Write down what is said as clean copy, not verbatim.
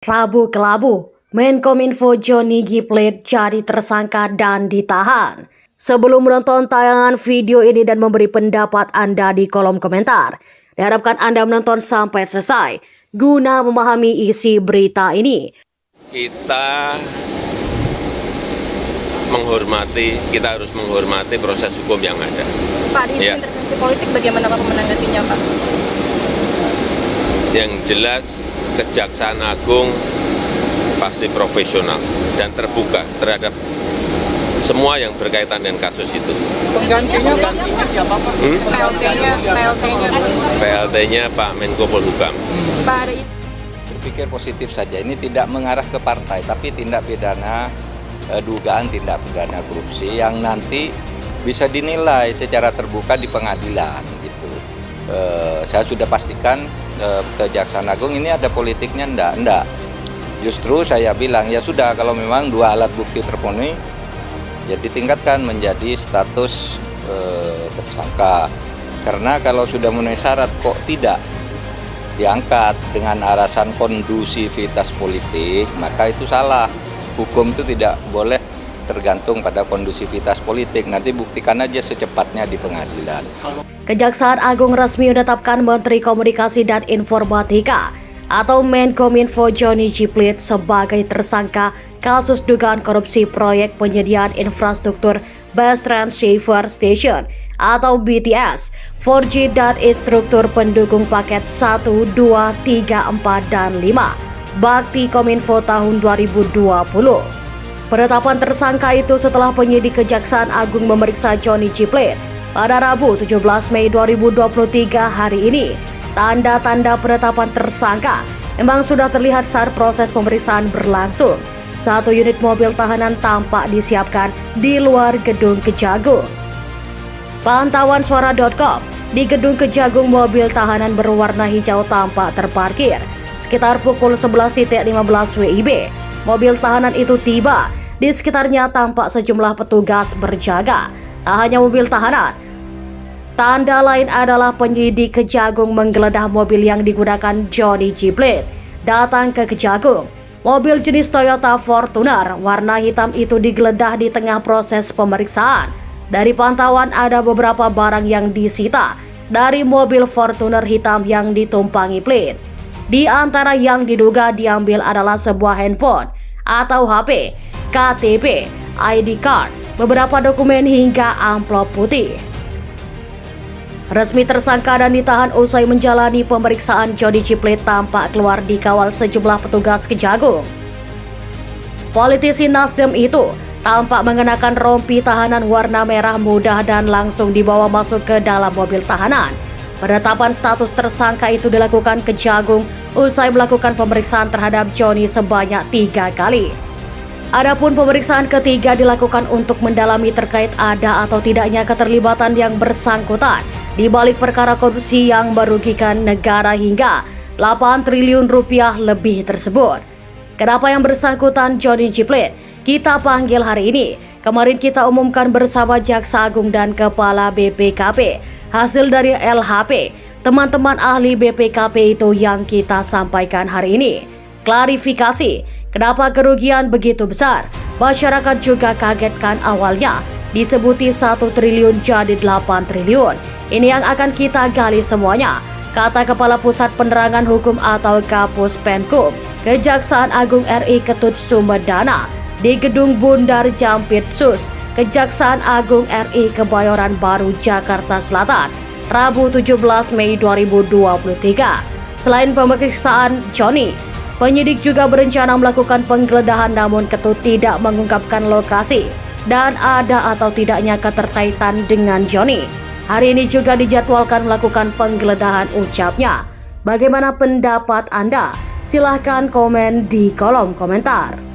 Rabu kelabu, Menkominfo Johnny G Plate jadi tersangka dan ditahan. Sebelum menonton tayangan video ini dan memberi pendapat Anda di kolom komentar, diharapkan Anda menonton sampai selesai guna memahami isi berita ini. Kita harus menghormati proses hukum yang ada. Pak, di isu intervensi politik bagaimana Pak menanggapinya, Pak? Yang jelas Kejaksaan Agung pasti profesional dan terbuka terhadap semua yang berkaitan dengan kasus itu. Penggantinya siapa Pak? PLT-nya Pak Menko Polhukam. Pak, ada Berpikir positif saja, ini tidak mengarah ke partai, tapi tindak pidana, dugaan tindak pidana korupsi yang nanti bisa dinilai secara terbuka di pengadilan. Gitu. Saya sudah pastikan Kejaksaan Agung ini ada politiknya, enggak. Justru saya bilang, ya sudah kalau memang dua alat bukti terpenuhi, ya ditingkatkan menjadi status tersangka. Karena kalau sudah memenuhi syarat kok tidak diangkat dengan alasan kondusivitas politik, maka itu salah. Hukum itu tidak boleh tergantung pada kondusivitas politik. Nanti buktikan aja secepatnya di pengadilan. Kejaksaan Agung resmi menetapkan Menteri Komunikasi dan Informatika atau Menkominfo Johnny G Plate sebagai tersangka kasus dugaan korupsi proyek penyediaan infrastruktur Bus Transceiver Station atau BTS, 4G dan instruktur pendukung paket 1, 2, 3, 4, dan 5 Bakti Kominfo tahun 2020. Penetapan tersangka itu setelah penyidik Kejaksaan Agung memeriksa Johnny G Plate pada Rabu 17 Mei 2023 hari ini. Tanda-tanda penetapan tersangka memang sudah terlihat saat proses pemeriksaan berlangsung. Satu unit mobil tahanan tampak disiapkan di luar gedung Kejagung. Pantauan suara.com, di gedung Kejagung mobil tahanan berwarna hijau tampak terparkir. Sekitar pukul 11.15 WIB, mobil tahanan itu tiba. Di sekitarnya tampak sejumlah petugas berjaga. Tak hanya mobil tahanan, tanda lain adalah penyidik Kejagung menggeledah mobil yang digunakan Johnny G Plate datang ke Kejagung. Mobil jenis Toyota Fortuner warna hitam itu digeledah di tengah proses pemeriksaan. Dari pantauan ada beberapa barang yang disita dari mobil Fortuner hitam yang ditumpangi Plate. Di antara yang diduga diambil adalah sebuah handphone atau HP, KTP, ID card, beberapa dokumen hingga amplop putih. Resmi tersangka dan ditahan usai menjalani pemeriksaan, Johnny G Plate tampak keluar dikawal sejumlah petugas Kejagung. Politisi Nasdem itu tampak mengenakan rompi tahanan warna merah muda dan langsung dibawa masuk ke dalam mobil tahanan. Penetapan status tersangka itu dilakukan Kejagung usai melakukan pemeriksaan terhadap Johnny sebanyak 3 kali. Adapun pemeriksaan ketiga dilakukan untuk mendalami terkait ada atau tidaknya keterlibatan yang bersangkutan di balik perkara korupsi yang merugikan negara hingga 8 triliun rupiah lebih tersebut. Kenapa yang bersangkutan Johnny G Plate kita panggil hari ini? Kemarin kita umumkan bersama Jaksa Agung dan Kepala BPKP. Hasil dari LHP, teman-teman ahli BPKP itu yang kita sampaikan hari ini. Klarifikasi, kenapa kerugian begitu besar? Masyarakat juga kagetkan awalnya disebuti 1 triliun jadi 8 triliun. Ini yang akan kita gali semuanya, kata Kepala Pusat Penerangan Hukum atau Kapus Penkum Kejaksaan Agung RI Ketut Sumedana di Gedung Bundar Jampitsus Kejaksaan Agung RI Kebayoran Baru, Jakarta Selatan, Rabu 17 Mei 2023. Selain pemeriksaan Johnny, penyidik juga berencana melakukan penggeledahan namun Ketut tidak mengungkapkan lokasi dan ada atau tidaknya keterkaitan dengan Johnny. Hari ini juga dijadwalkan melakukan penggeledahan, ucapnya. Bagaimana pendapat Anda? Silahkan komen di kolom komentar.